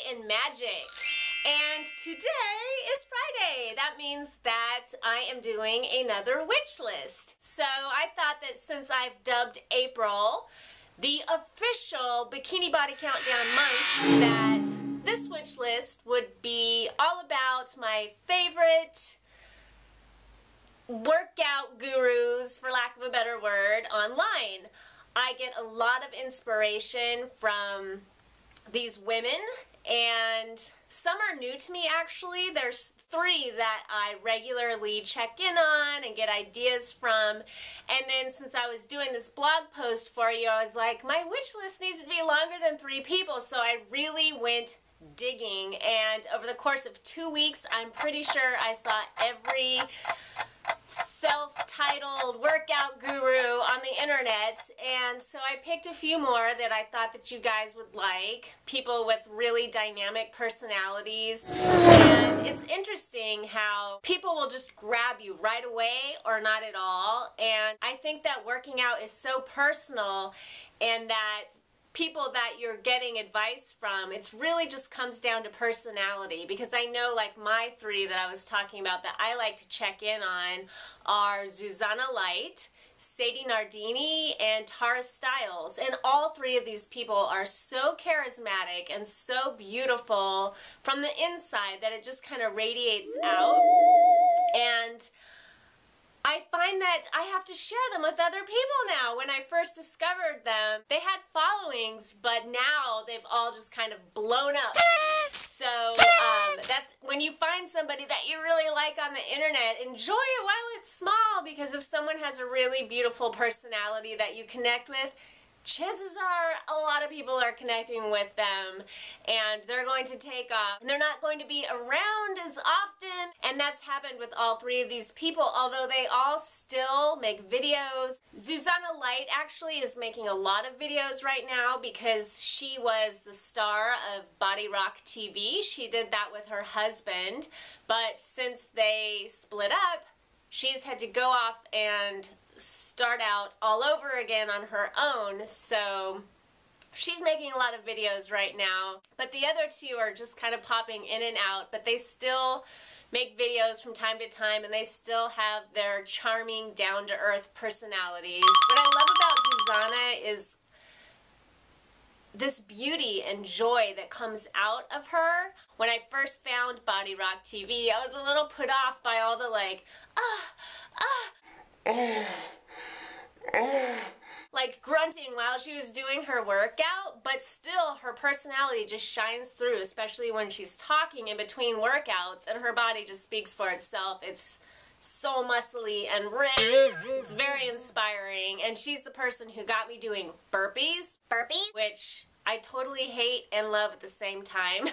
in magic. And today is Friday. That means that I am doing another wish list. So I thought that since I've dubbed April the official Bikini Body Countdown month, that this wish list would be all about my favorite workout gurus, for lack of a better word, online. I get a lot of inspiration from these women, and some are new to me actually. There's 3 that I regularly check in on and get ideas from. And then since I was doing this blog post for you, I was like, my wish list needs to be longer than 3 people. So I really went digging, and over the course of 2 weeks, I'm pretty sure I saw every self-titled workout guru on the internet, and so I picked a few more that I thought that you guys would like, people with really dynamic personalities. And it's interesting how people will just grab you right away or not at all, and I think that working out is so personal, and that people that you're getting advice from, it's really just comes down to personality, because I know like my 3 that I was talking about that I like to check in on are Susanna Light, Sadie Nardini, and Tara Stiles, and all 3 of these people are so charismatic and so beautiful from the inside that it just kind of radiates out. And I find that I have to share them with other people now. When I first discovered them, they had followings, but now they've all just kind of blown up. So that's when you find somebody that you really like on the internet, enjoy it while it's small, because if someone has a really beautiful personality that you connect with, chances are a lot of people are connecting with them, and they're going to take off, and they're not going to be around as often. And that's happened with all 3 of these people, although they all still make videos. Susanna Light actually is making a lot of videos right now because she was the star of Body Rock TV. She did that with her husband, but since they split up, she's had to go off and start out all over again on her own. So she's making a lot of videos right now, but the other 2 are just kind of popping in and out, but they still make videos from time to time, and they still have their charming, down-to-earth personalities. What I love about Susanna is this beauty and joy that comes out of her. When I first found Body Rock TV, I was a little put off by all the like, like grunting while she was doing her workout, but still her personality just shines through, especially when she's talking in between workouts, and her body just speaks for itself. It's so muscly and rich. It's very inspiring, and she's the person who got me doing burpees, which I totally hate and love at the same time.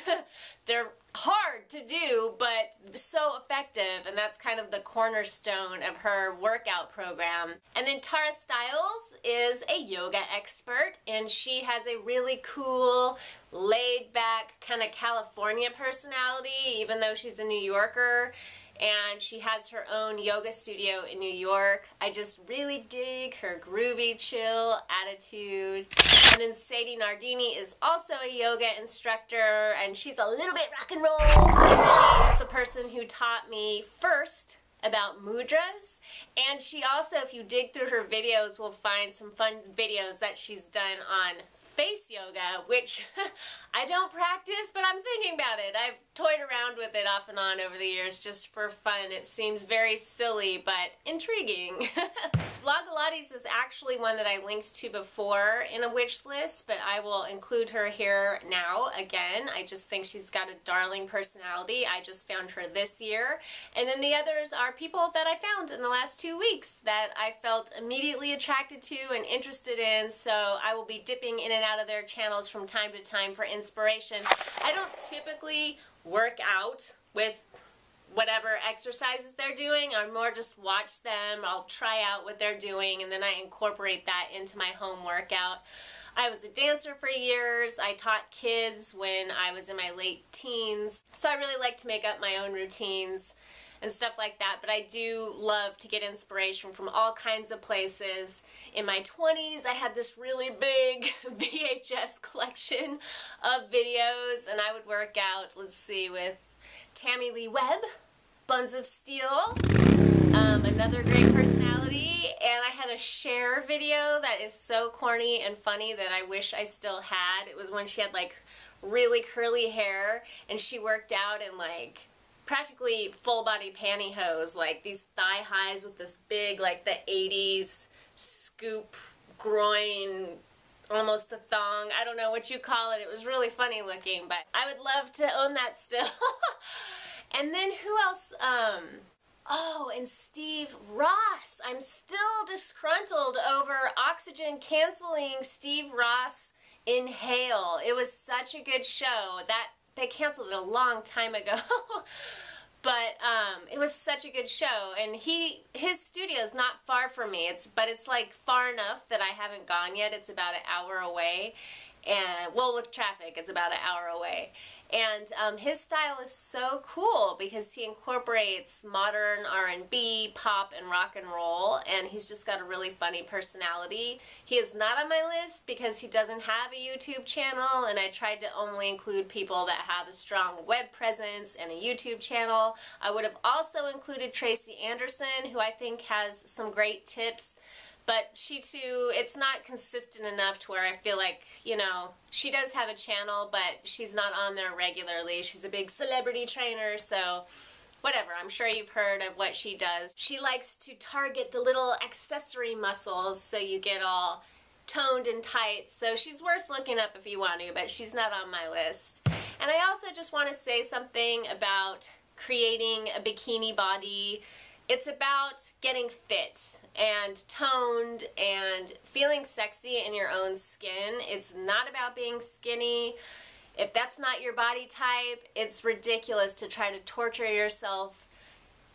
They're hard to do, but so effective, and that's kind of the cornerstone of her workout program. And then Tara Stiles is a yoga expert, and she has a really cool, laid-back, kind of California personality, even though she's a New Yorker. And she has her own yoga studio in New York. I just really dig her groovy, chill attitude. And then Sadie Nardini is also a yoga instructor, and she's a little bit rock and roll. She is the person who taught me first about mudras, and she also, if you dig through her videos, will find some fun videos that she's done on face yoga, which I don't practice, but I'm thinking about it. I've toyed around with it off and on over the years just for fun. It seems very silly, but intriguing. Vlogalates is actually one that I linked to before in a wish list, but I will include her here now again. I just think she's got a darling personality. I just found her this year. And then the others are people that I found in the last 2 weeks that I felt immediately attracted to and interested in, so I will be dipping in and out of their channels from time to time for inspiration. I don't typically work out with whatever exercises they're doing. I more just watch them. I'll try out what they're doing, and then I incorporate that into my home workout. I was a dancer for years. I taught kids when I was in my late teens, so I really like to make up my own routines. and stuff like that, but I do love to get inspiration from all kinds of places. In my 20s, I had this really big VHS collection of videos, and I would work out, let's see, with Tammy Lee Webb, Buns of Steel, another great personality, and I had a Cher video that is so corny and funny that I wish I still had. It was when she had like really curly hair and she worked out in like practically full body pantyhose, like these thigh highs with this big, like the 80s scoop groin, almost a thong. I don't know what you call it. It was really funny looking, but I would love to own that still. And then who else? Oh, and Steve Ross. I'm still disgruntled over oxygen canceling Steve Ross Inhale. It was such a good show. That they canceled it a long time ago. But it was such a good show, and his studio is not far from me. But it's like far enough that I haven't gone yet. It's about an hour away, and well, with traffic, it's about an hour away. And his style is so cool because he incorporates modern R&B, pop, and rock and roll, and he's just got a really funny personality. He is not on my list because he doesn't have a YouTube channel, and I tried to only include people that have a strong web presence and a YouTube channel. I would have also included Tracy Anderson, who I think has some great tips. But she too, it's not consistent enough to where I feel like, you know, she does have a channel, but she's not on there regularly. She's a big celebrity trainer, so whatever. I'm sure you've heard of what she does. She likes to target the little accessory muscles so you get all toned and tight. So she's worth looking up if you want to, but she's not on my list. And I also just want to say something about creating a bikini body. It's about getting fit and toned and feeling sexy in your own skin. It's not about being skinny. If that's not your body type, it's ridiculous to try to torture yourself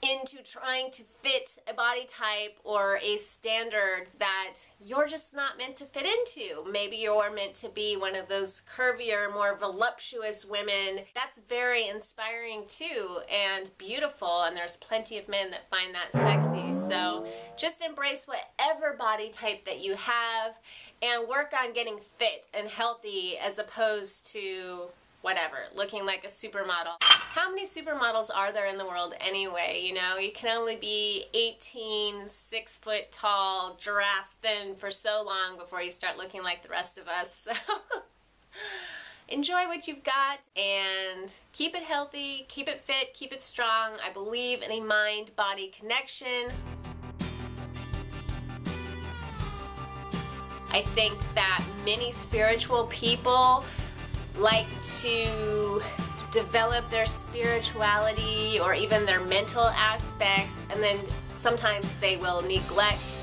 into trying to fit a body type or a standard that you're just not meant to fit into. Maybe you're meant to be one of those curvier, more voluptuous women. That's very inspiring too and beautiful, and there's plenty of men that find that sexy. So just embrace whatever body type that you have and work on getting fit and healthy as opposed to whatever, looking like a supermodel. How many supermodels are there in the world anyway? You know, you can only be 18, 6 foot tall, giraffe thin for so long before you start looking like the rest of us. So enjoy what you've got and keep it healthy, keep it fit, keep it strong. I believe in a mind-body connection. I think that many spiritual people like to develop their spirituality or even their mental aspects, and then sometimes they will neglect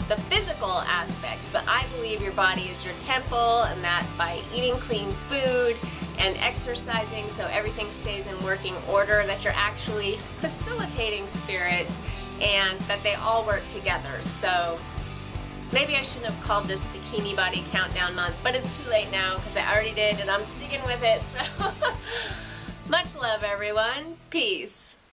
the physical aspects. But I believe your body is your temple, and that by eating clean food and exercising so everything stays in working order, that you're actually facilitating spirit and that they all work together. So maybe I shouldn't have called this Bikini Body Countdown Month, but it's too late now because I already did and I'm sticking with it. So much love, everyone. Peace.